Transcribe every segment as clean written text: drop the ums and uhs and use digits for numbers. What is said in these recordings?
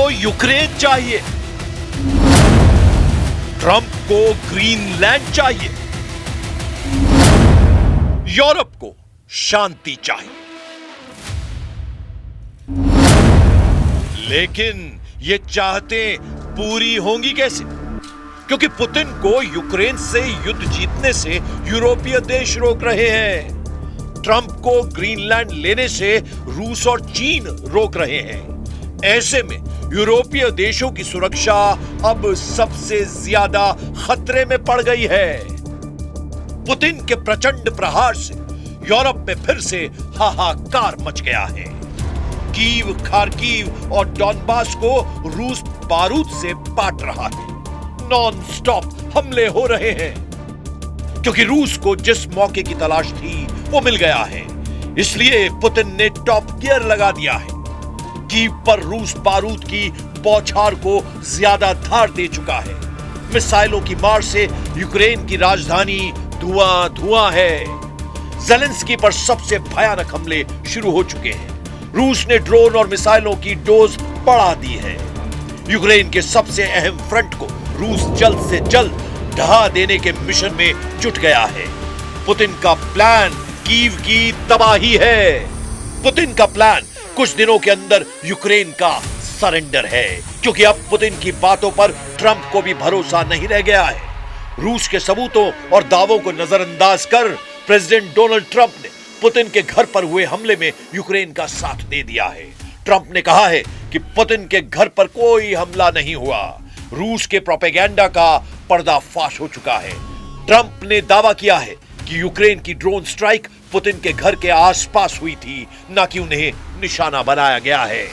को यूक्रेन चाहिए, ट्रंप को ग्रीनलैंड चाहिए, यूरोप को शांति चाहिए। लेकिन ये चाहतें पूरी होंगी कैसे? क्योंकि पुतिन को यूक्रेन से युद्ध जीतने से यूरोपीय देश रोक रहे हैं, ट्रंप को ग्रीनलैंड लेने से रूस और चीन रोक रहे हैं। ऐसे में यूरोपीय देशों की सुरक्षा अब सबसे ज्यादा खतरे में पड़ गई है। पुतिन के प्रचंड प्रहार से यूरोप में फिर से हाहाकार मच गया है। कीव, खार्किव और डॉनबास को रूस बारूद से पाट रहा है। नॉन स्टॉप हमले हो रहे हैं, क्योंकि रूस को जिस मौके की तलाश थी वो मिल गया है। इसलिए पुतिन ने टॉप गियर लगा दिया है। कीव पर रूस बारूद की बौछार को ज्यादा धार दे चुका है। मिसाइलों की मार से यूक्रेन की राजधानी धुआं धुआं है। ज़ेलेंस्की पर सबसे भयानक हमले शुरू हो चुके हैं। रूस ने ड्रोन और मिसाइलों की डोज बढ़ा दी है। यूक्रेन के सबसे अहम फ्रंट को रूस जल्द से जल्द ढहा देने के मिशन में जुट गया है। पुतिन का प्लान कीव की तबाही है। पुतिन का प्लान कुछ दिनों के अंदर यूक्रेन का सरेंडर है, क्योंकि अब पुतिन की बातों पर ट्रंप को भी भरोसा नहीं रह गया है। रूस के सबूतों और दावों को नजरअंदाज कर प्रेसिडेंट डोनाल्ड ट्रंप ने पुतिन के घर पर हुए हमले में यूक्रेन का साथ दे दिया है। ट्रंप ने कहा है कि पुतिन के घर पर कोई हमला नहीं हुआ। रूस के प्रोपेगेंडा का पर्दाफाश हो चुका है। ट्रंप ने दावा किया है कि यूक्रेन की ड्रोन स्ट्राइक पुतिन के घर के आसपास हुई थी, न कि उन्हें निशाना बनाया गया है।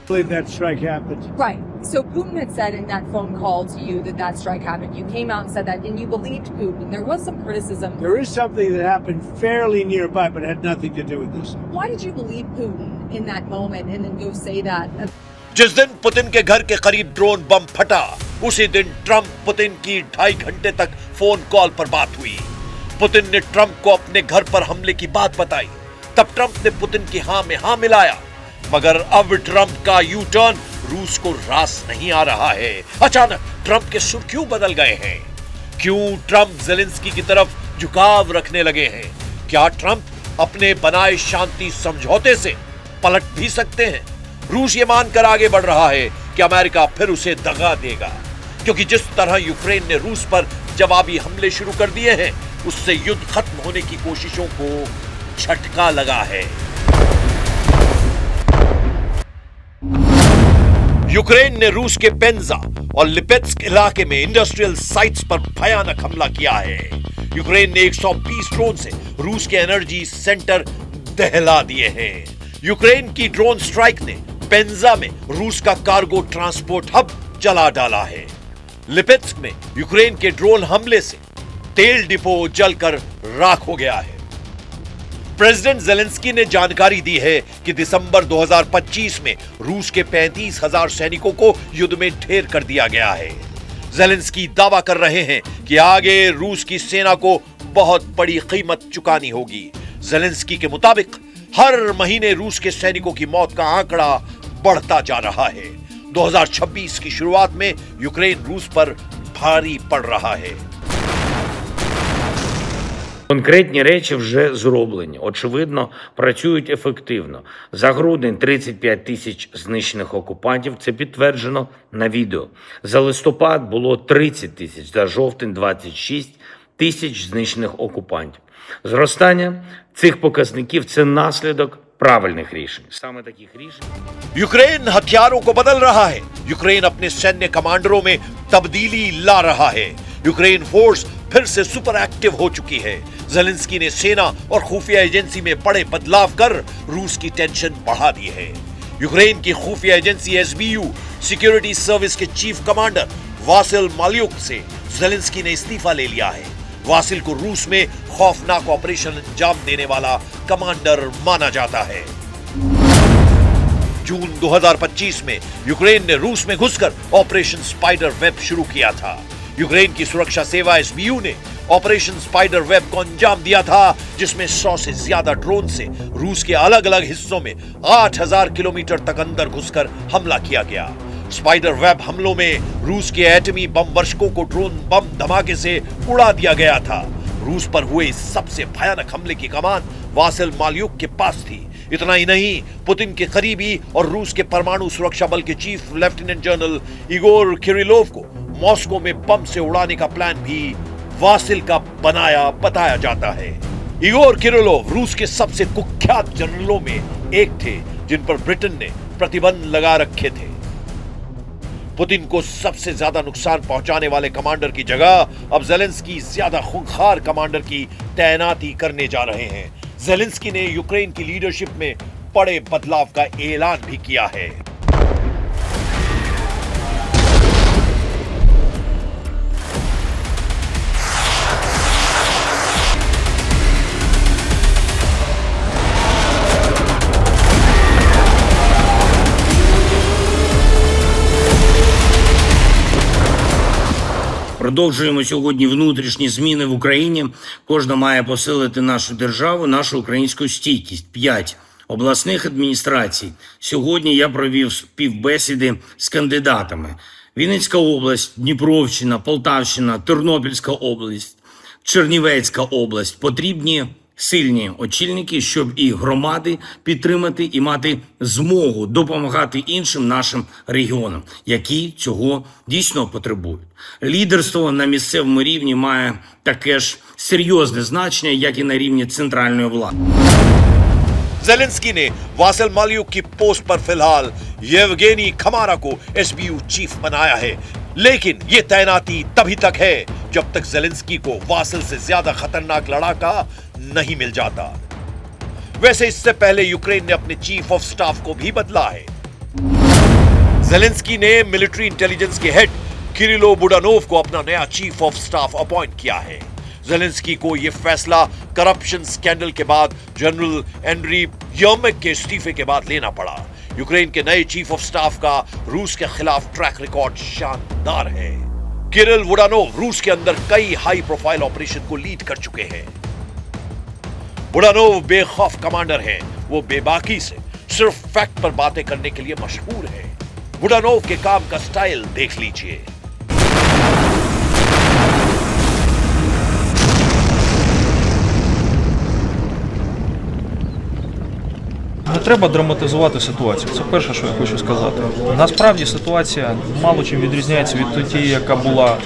believe that strike happened. Right. So Putin had said in that phone call to you that that strike happened. You came out and said that, and you believed Putin. There was some criticism. There is something that happened fairly nearby, but had nothing to do with this. Why did you believe Putin in that moment and then go say that? जिस दिन Putin के घर के करीब drone बम फटा, उसी दिन Trump Putin की 2.5 घंटे तक फोन कॉल पर बात हुई। पुतिन ने ट्रंप को अपने घर पर हमले की बात बताई। तब ट्रंप ने पुतिन की हां में हां मिलाया। मगर अब ट्रंप का यू टर्न रूस को रास नहीं आ रहा है। अचानक ट्रंप के सुर क्यों बदल गए हैं? क्यों ट्रंप ज़ेलेंस्की की तरफ झुकाव रखने लगे हैं? क्या ट्रंप अपने बनाए शांति समझौते से पलट भी सकते हैं? रूस ये मानकर आगे बढ़ रहा है कि अमेरिका फिर उसे दगा देगा, क्योंकि जिस तरह यूक्रेन ने रूस पर जवाबी हमले शुरू कर दिए हैं, उससे युद्ध खत्म होने की कोशिशों को झटका लगा है। यूक्रेन ने रूस के पेंजा और लिपेत्स्क इलाके में इंडस्ट्रियल साइट्स पर भयानक हमला किया है। यूक्रेन ने 120 ड्रोन से रूस के एनर्जी सेंटर दहला दिए हैं। यूक्रेन की ड्रोन स्ट्राइक ने पेंजा में रूस का कार्गो ट्रांसपोर्ट हब जला डाला है। लिपेत्स्क में यूक्रेन के ड्रोन हमले से तेल डिपो जलकर राख हो गया है। प्रेसिडेंट ज़ेलेंस्की ने जानकारी दी है कि दिसंबर 2025 में रूस के 35,000 सैनिकों को युद्ध में ढेर कर दिया गया है। ज़ेलेंस्की दावा कर रहे हैं कि आगे रूस की सेना को बहुत बड़ी कीमत चुकानी होगी। ज़ेलेंस्की के मुताबिक हर महीने रूस के सैनिकों की मौत का आंकड़ा बढ़ता जा रहा है। 2026 की शुरुआत में यूक्रेन रूस पर भारी पड़ रहा है। Конкретні речі вже зроблені. Очевидно, працюють ефективно. За грудень 35 тисяч знищених окупантів. Це підтверджено на відео. За листопад було 30 тисяч. За жовтень 26 тисяч знищених окупантів. Зростання цих показників – це наслідок правильних рішень. Саме таких рішень. यूक्रेन हथियारों को बदल रहा है। यूक्रेन अपने सैन्य कमांडरों में तब्दीली ला रहा है। यूक्रेन फोर्स फिर से सुपर एक्टिव हो चुकी है। ज़ेलेंस्की ने सेना और खुफिया एजेंसी में बड़े बदलाव कर रूस की टेंशन बढ़ा दी है। यूक्रेन की खुफिया एजेंसी एसबीयू सिक्योरिटी सर्विस के चीफ कमांडर वासिल माल्युक से ज़ेलेंस्की ने इस्तीफा ले लिया है। वासिल को रूस में खौफनाक ऑपरेशन अंजाम देने वाला कमांडर माना जाता है। जून 2025 में यूक्रेन ने रूस में घुसकर ऑपरेशन स्पाइडर वेब शुरू किया था। यूक्रेन की सुरक्षा सेवा एसबीयू ने ऑपरेशन स्पाइडर वेब को अंजाम दिया था, जिसमें 100 से ज्यादा ड्रोन से रूस के अलग अलग हिस्सों में 8000 किलोमीटर तक अंदर घुसकर हमला किया गया। स्पाइडर वेब हमलों में रूस के एटमी बम वर्षकों को ड्रोन बम धमाके से उड़ा दिया गया था। रूस पर हुए इस सबसे भयानक हमले की कमान वासिल माल्युक के पास थी। इतना ही नहीं, पुतिन के करीबी और रूस के परमाणु सुरक्षा बल के chief lieutenant general Igor Kirillov को मॉस्को में बम से उड़ाने का प्लान भी वासिल का बनाया बताया जाता है। इगोर किरिलोव रूस के सबसे कुख्यात जनरलों में एक थे, जिन पर ब्रिटेन ने प्रतिबंध लगा रखे थे। पुतिन को सबसे ज्यादा नुकसान पहुंचाने वाले कमांडर की जगह अब जेलेंस्की ज्यादा खूंखार कमांडर की तैनाती करने जा रहे हैं। जेलेंस्की ने यूक्रेन की लीडरशिप में बड़े बदलाव का ऐलान भी किया है। Продовжуємо сьогодні внутрішні зміни в Україні. Кожна має посилити нашу державу, нашу українську стійкість. 5 обласних адміністрацій. Сьогодні я провів співбесіди з кандидатами. Вінницька область, Дніпровщина, Полтавщина, Тернопільська область, Чернівецька область. Потрібні сильні очільники, щоб і громади підтримати і мати змогу допомагати іншим нашим регіонам, які цього дійсно потребують. Лідерство на місцевому рівні має таке ж серйозне значення, як і на рівні центральної влади. जेलेंस्की ने वासिल माल्युक की पोस्ट पर फिलहाल येवगेनी खमारा को एसबीयू चीफ बनाया है, लेकिन ये तैनाती तभी तक है जब तक जेलेंस्की को वासिल से ज्यादा खतरनाक लड़ाका नहीं मिल जाता। वैसे इससे पहले यूक्रेन ने अपने चीफ ऑफ स्टाफ को भी बदला है। जेलेंस्की ने मिलिट्री इंटेलिजेंस के हेड किरिलो बुडानोव को अपना नया चीफ ऑफ स्टाफ अपॉइंट किया है। जेलेंस्की को यह फैसला करप्शन स्कैंडल के बाद जनरल एंड्री यर्मेक के इस्तीफे के बाद लेना पड़ा। यूक्रेन के नए चीफ ऑफ स्टाफ का रूस के खिलाफ ट्रैक रिकॉर्ड शानदार है। किरिल बुडानोव रूस के अंदर कई हाई प्रोफाइल ऑपरेशन को लीड कर चुके हैं। बुडानोव बेखौफ कमांडर हैं। वो बेबाकी से सिर्फ फैक्ट पर बातें करने के लिए मशहूर है। बुडानोव के काम का स्टाइल देख लीजिए। Не треба драматизувати ситуацію. Це перше, що я хочу сказати. Насправді ситуація мало чим відрізняється від тієї, яка була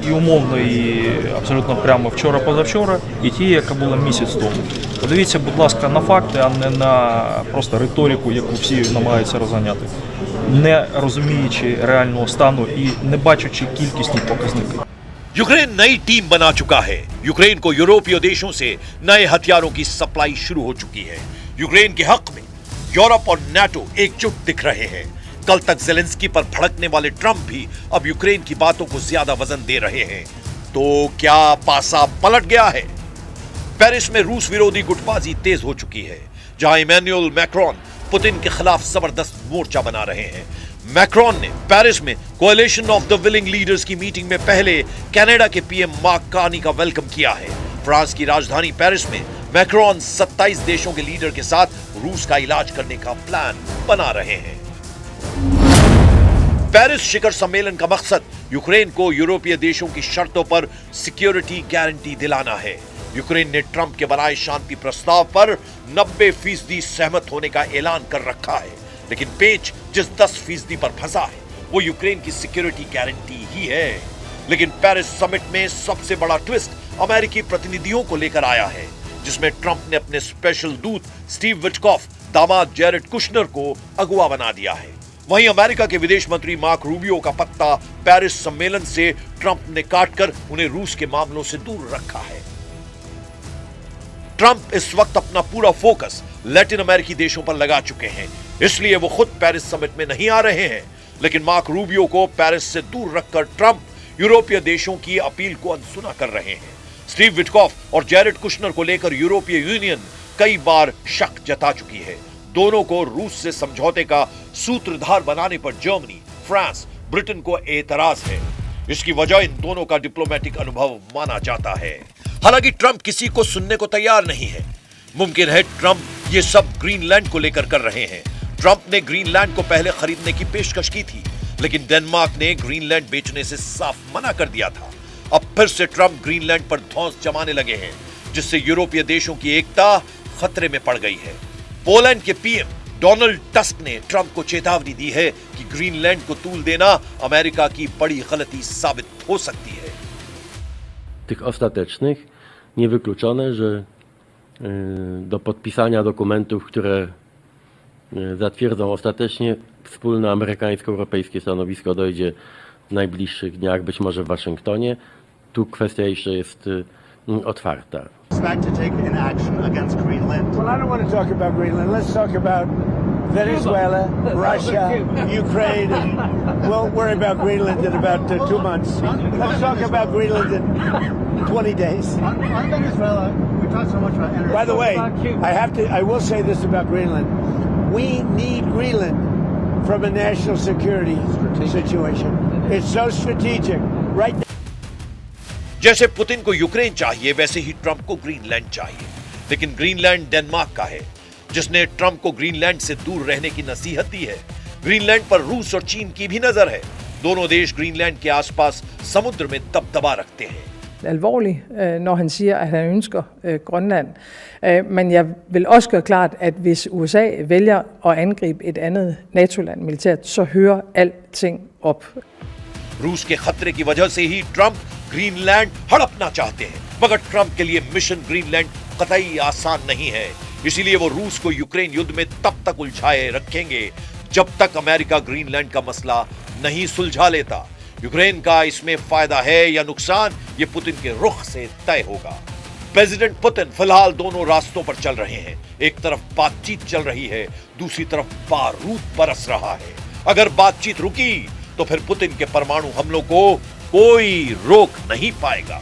і умовно, і абсолютно прямо вчора-позавчора, і тієї, яка була місяць тому. Подивіться, будь ласка, на факти, а не на просто риторику, яку всі намагаються розганяти, не розуміючи реального стану і не бачачи кількісні показники. यूक्रेन नई टीम बना चुका है। यूक्रेन को यूरोपीय देशों से नए हथियारों की सप्लाई शुरू हो चुकी है। यूक्रेन के हक में यूरोप और नाटो एकजुट दिख रहे हैं। कल तक जेलेंस्की पर भड़कने वाले ट्रंप भी अब यूक्रेन की बातों को ज्यादा वजन दे रहे हैं। तो क्या पासा पलट गया है? पेरिस में रूस विरोधी गुटबाजी तेज हो चुकी है, जहां इमैनुअल मैक्रोन पुतिन के खिलाफ जबरदस्त मोर्चा बना रहे हैं। मैक्रोन ने पेरिस में coalition of the willing leaders की मीटिंग में पहले कनाडा के पीएम मार्क कार्नी का वेलकम किया है। फ्रांस की राजधानी पेरिस में मैक्रोन 27 देशों के लीडर के साथ रूस का इलाज करने का प्लान बना रहे हैं। पेरिस शिखर सम्मेलन का मकसद यूक्रेन को यूरोपीय देशों की शर्तों पर सिक्योरिटी गारंटी दिलाना है। यूक्रेन ने ट्रंप के बनाए शांति प्रस्ताव पर 90% सहमत होने का ऐलान कर रखा है, लेकिन पेच जिस 10% पर फंसा है वो यूक्रेन की सिक्योरिटी गारंटी ही है। लेकिन पेरिस समिट में सबसे बड़ा ट्विस्ट अमेरिकी प्रतिनिधियों को लेकर आया है, जिसमें ट्रंप ने अपने स्पेशल दूत स्टीव विटकॉफ दामाद जेरेड कुशनर को अगुवा बना दिया है। वहीं अमेरिका के विदेश मंत्री मार्क रूबियो का पत्ता पेरिस सम्मेलन से ट्रंप ने काटकर उन्हें रूस के मामलों से दूर रखा है। ट्रंप इस वक्त अपना पूरा फोकस लैटिन अमेरिकी देशों पर लगा चुके हैं, इसलिए वो खुद पेरिस समिट में नहीं आ रहे हैं। लेकिन मार्क रूबियो को पेरिस से दूर रखकर ट्रंप यूरोपीय देशों की अपील को अनसुना कर रहे हैं। स्टीव विटकॉफ और जेरेड कुशनर को लेकर यूरोपीय यूनियन कई बार शक जता चुकी है। दोनों को रूस से समझौते का सूत्रधार बनाने पर जर्मनी, फ्रांस, ब्रिटेन को एतराज है। इसकी वजह इन दोनों का डिप्लोमेटिक अनुभव माना जाता है। हालांकि ट्रंप किसी को सुनने को तैयार नहीं है। मुमकिन है ट्रंप ये सब ग्रीनलैंड को लेकर कर रहे हैं। ट्रंप ने ग्रीनलैंड को पहले खरीदने की पेशकश की थी, लेकिन डेनमार्क ने ग्रीनलैंड बेचने से साफ मना कर दिया था। अब फिर से ट्रंप ग्रीनलैंड पर धौंस जमाने लगे हैं, जिससे यूरोपीय देशों की एकता खतरे में पड़ गई है। पोलैंड के पीएम डोनाल्ड टस्क ने ट्रंप को चेतावनी दी है कि ग्रीनलैंड को तूल देना अमेरिका की बड़ी गलती साबित हो सकती है। Tych ostatecznych niewykluczone, że do podpisania dokumentów, które zatwierdzą ostatecznie wspólne amerykańsko-europejskie stanowisko, dojdzie w najbliższych dniach, być może w Waszyngtonie. Tu kwestia jeszcze jest otwarta. Expect to take an action against Greenland. Well, I don't want to talk about Greenland. Let's talk about Venezuela, Russia, Ukraine, and we'll worry about Greenland in about 2 months. Let's talk about Greenland in 20 days. On Venezuela, we talked so much about energy. By the way, I will say this about Greenland. We need Greenland from a national security situation. It's so strategic. Right now. जैसे Putin को Ukraine चाहिए, वैसे ही Trump को Greenland चाहिए। लेकिन Greenland Denmark का है, जिसने ट्रंप को ग्रीनलैंड से दूर रहने की नसीहत दी है। ग्रीनलैंड पर रूस और चीन की भी नजर है। दोनों देश ग्रीनलैंड के आसपास समुद्र में दबदबा रखते हैं। alvorlig, når han siger, at han ønsker Grønland. Men jeg vil også gøre klart, at hvis USA vælger at angribe et andet NATO-land militært, så hører alting op. रूस के खतरे की वजह से ही ट्रंप ग्रीनलैंड हड़पना चाहते हैं, मगर ट्रंप के लिए मिशन ग्रीनलैंड कतई आसान नहीं है। इसीलिए वो रूस को यूक्रेन युद्ध में तब तक उलझाए रखेंगे जब तक अमेरिका ग्रीनलैंड का मसला नहीं सुलझा लेता। यूक्रेन का इसमें फायदा है या नुकसान, ये पुतिन के रुख से तय होगा। प्रेसिडेंट पुतिन फिलहाल दोनों रास्तों पर चल रहे हैं। एक तरफ बातचीत चल रही है, दूसरी तरफ बारूद बरस रहा है। अगर बातचीत रुकी तो फिर पुतिन के परमाणु हमलों को कोई रोक नहीं पाएगा।